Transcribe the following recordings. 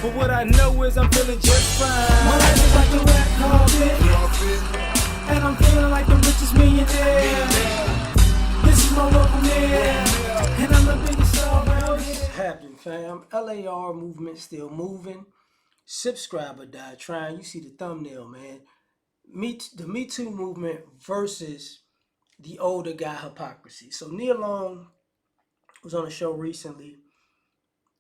But what I know is I'm feeling just fine. My life is like a red carpet, and I'm feeling like the richest millionaire. This is my local mayor, and I'm the biggest star around here. What's happening, fam? L.A.R. movement still moving. Subscriber died trying. You see the thumbnail, man. The Me Too movement versus the older guy hypocrisy. So Nia Long was on a show recently,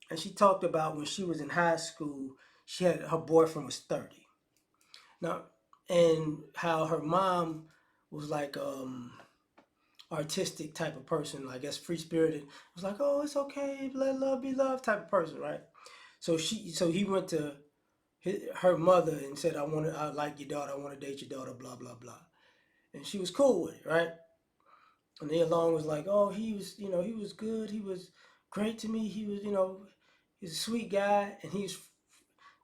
and she talked about when she was in high school, her boyfriend was 30. Now, and how her mom was like artistic type of person, I guess free spirited. It was like, oh, it's okay, let love be love type of person, right? So he went to her mother and said, I like your daughter, I want to date your daughter, blah blah blah, and she was cool with it, right? And Nia Long was like, oh, he was good, he was great to me, he was, he's a sweet guy, and I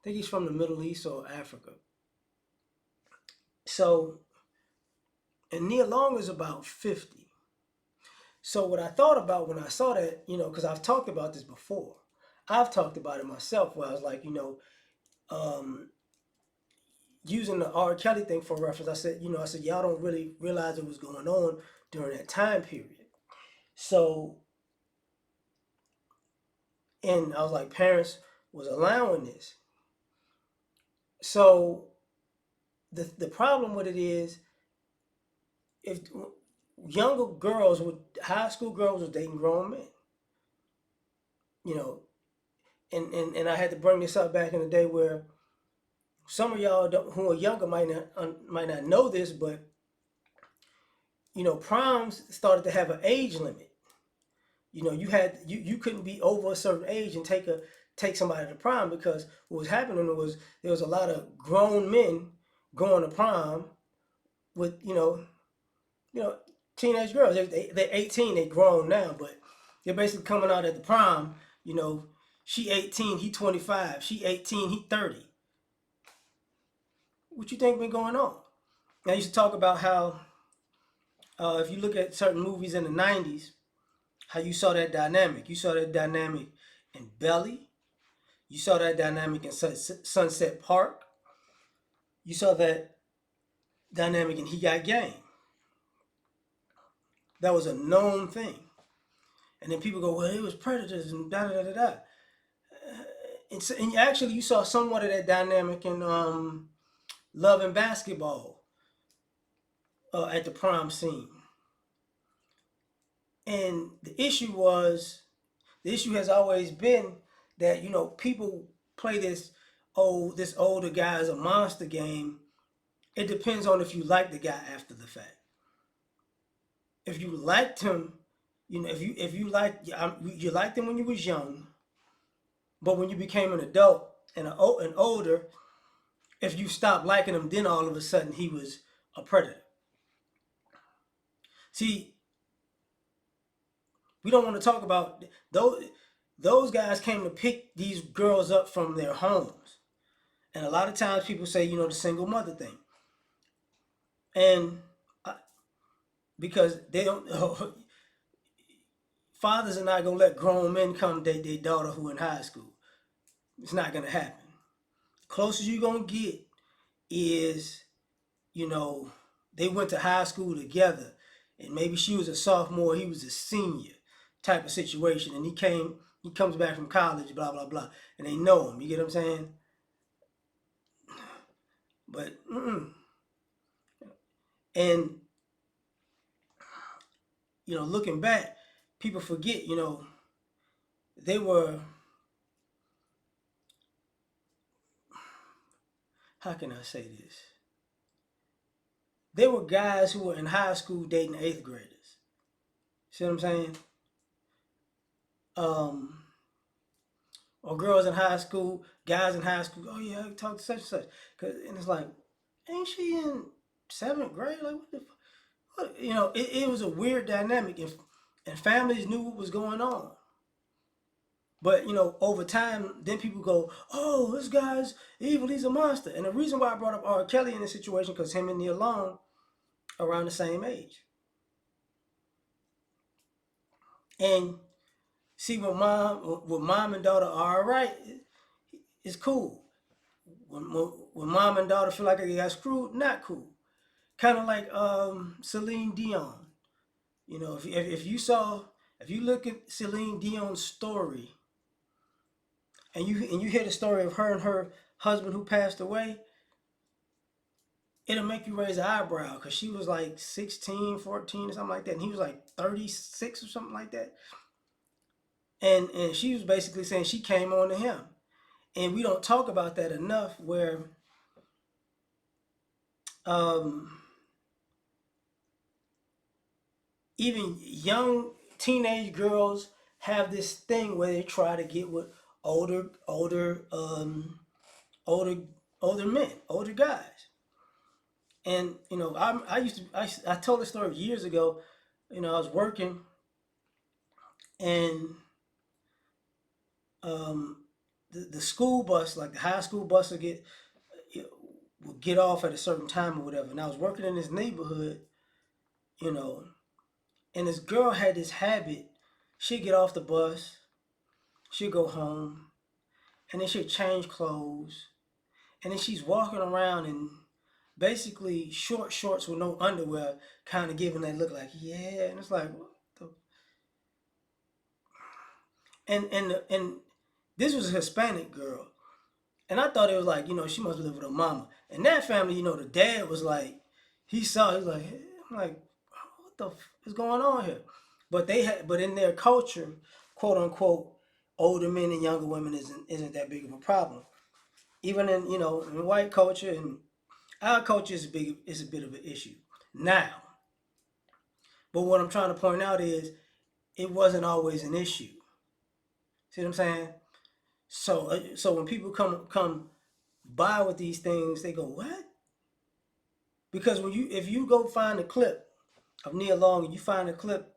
think he's from the Middle East or Africa. So, and Nia Long is about 50. So what I thought about when I saw that, because I've talked about this before. I've talked about it myself where I was like, using the R. Kelly thing for reference, I said, y'all don't really realize what was going on during that time period. So, and I was like, parents was allowing this. So the problem with it is, if younger girls high school girls were dating grown men, and I had to bring this up back in the day where some of y'all who are younger might not know this, but proms started to have an age limit. You couldn't be over a certain age and take somebody to prom, because what was happening was there was a lot of grown men going to prom with teenage girls. They're 18, they're grown now, but they're basically coming out at the prom. She 18, he 25. She 18, he 30. What you think been going on? I used to talk about how if you look at certain movies in the 90s, how you saw that dynamic. You saw that dynamic in Belly. You saw that dynamic in Sunset Park. You saw that dynamic in He Got Game. That was a known thing. And then people go, well, it was predators and da da da da da. And actually, you saw somewhat of that dynamic in Love and Basketball at the prom scene. And the issue has always been that, people play this older guy is a monster game. It depends on if you like the guy after the fact. If you liked him, if you liked him when you was young, but when you became an adult and older, if you stopped liking him, then all of a sudden he was a predator. See, we don't want to talk about those guys came to pick these girls up from their homes. And a lot of times people say, the single mother thing. And because they don't, fathers are not going to let grown men come date their daughter who in high school. It's not going to happen. The closest you're going to get is, they went to high school together, and maybe she was a sophomore, he was a senior type of situation, and he comes back from college, blah, blah, blah, and they know him. You get what I'm saying? But, and, looking back, people forget, they were, how can I say this? They were guys who were in high school dating 8th graders. See what I'm saying? Or girls in high school, guys in high school, oh yeah, I talk to such and such. And it's like, ain't she in 7th grade? Like, what the fuck? It was a weird dynamic, and families knew what was going on. But, over time, then people go, oh, this guy's evil, he's a monster. And the reason why I brought up R. Kelly in this situation, because him and Nia Long are around the same age. And see, when mom and daughter are all right, it's cool. When mom and daughter feel like they got screwed, not cool. Kind of like Celine Dion. You know, if you look at Celine Dion's story, and you hear the story of her and her husband who passed away, it'll make you raise an eyebrow because she was like 16, 14 or something like that, and he was like 36 or something like that. And she was basically saying she came on to him. And we don't talk about that enough where um, even young teenage girls have this thing where they try to get with older older older men, older guys. And you know, I told this story years ago. You know, I was working, and um, the school bus, like the high school bus, will get off at a certain time or whatever. And I was working in this neighborhood, you know, and this girl had this habit. She'd get off the bus, she'd go home, and then she'd change clothes, and then she's walking around in basically short shorts with no underwear, kind of giving that look like, yeah. And it's like, what the? And this was a Hispanic girl, and I thought it was like, you know, she must live with her mama. And that family, you know, the dad was like, he was like, hey. I'm like, what the is going on here? But in their culture, quote unquote, older men and younger women isn't that big of a problem. Even in, you know, in white culture and our culture is a bit of an issue now. But what I'm trying to point out is it wasn't always an issue. See what I'm saying? So when people come by with these things, they go, what? Because if you go find a clip of Nia Long and you find a clip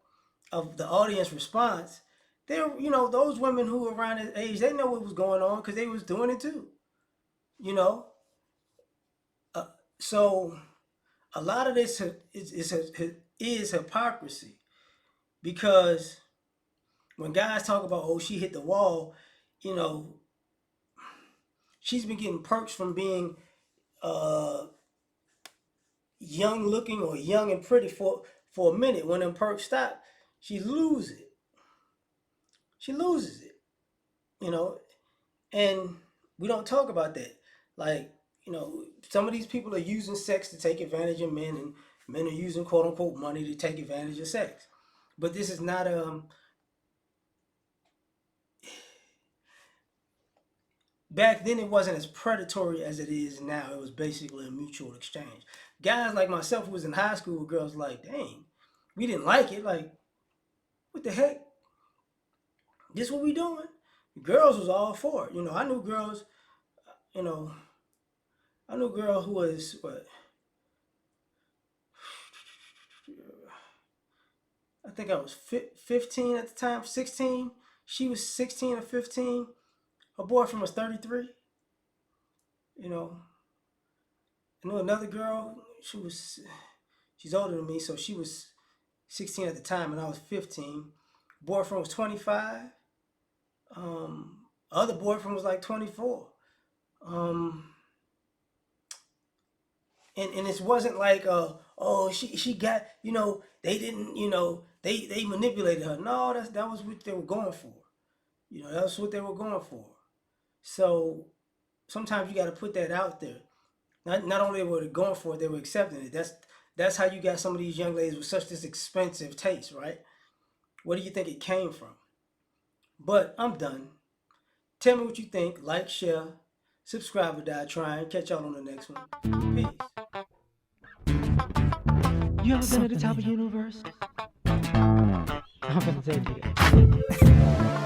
of the audience response, they're, you know, those women who were around his age, they know what was going on because they was doing it too. You know, so a lot of this is hypocrisy, because when guys talk about, oh, she hit the wall, you know, she's been getting perks from being young looking or young and pretty for a minute. When them perks stop, she loses it. She loses it, you know, and we don't talk about that. Like, you know, some of these people are using sex to take advantage of men, and men are using quote unquote money to take advantage of sex. But this is not back then it wasn't as predatory as it is now. It was basically a mutual exchange. Guys like myself who was in high school with girls like, dang, we didn't like it. Like, what the heck? This what we doing? Girls was all for it. You know, I knew girls, you know, I knew a girl who was, what, I think I was 15 at the time, 16. She was 16 or 15. Her boyfriend was 33. You know, I knew another girl, she's older than me, so she was 16 at the time and I was 15. Boyfriend was 25. Other boyfriend was like 24. And it wasn't like oh, she got, you know, they didn't, you know, they manipulated her. No, that was what they were going for. You know, that's what they were going for. So sometimes you got to put that out there. Not only were they going for it, they were accepting it. That's how you got some of these young ladies with such this expensive taste, right? Where do you think it came from? But I'm done. Tell me what you think. Like, share, subscribe or die trying. Catch y'all on the next one. Peace. You ever been at the top of the universe? I'm gonna say it to you.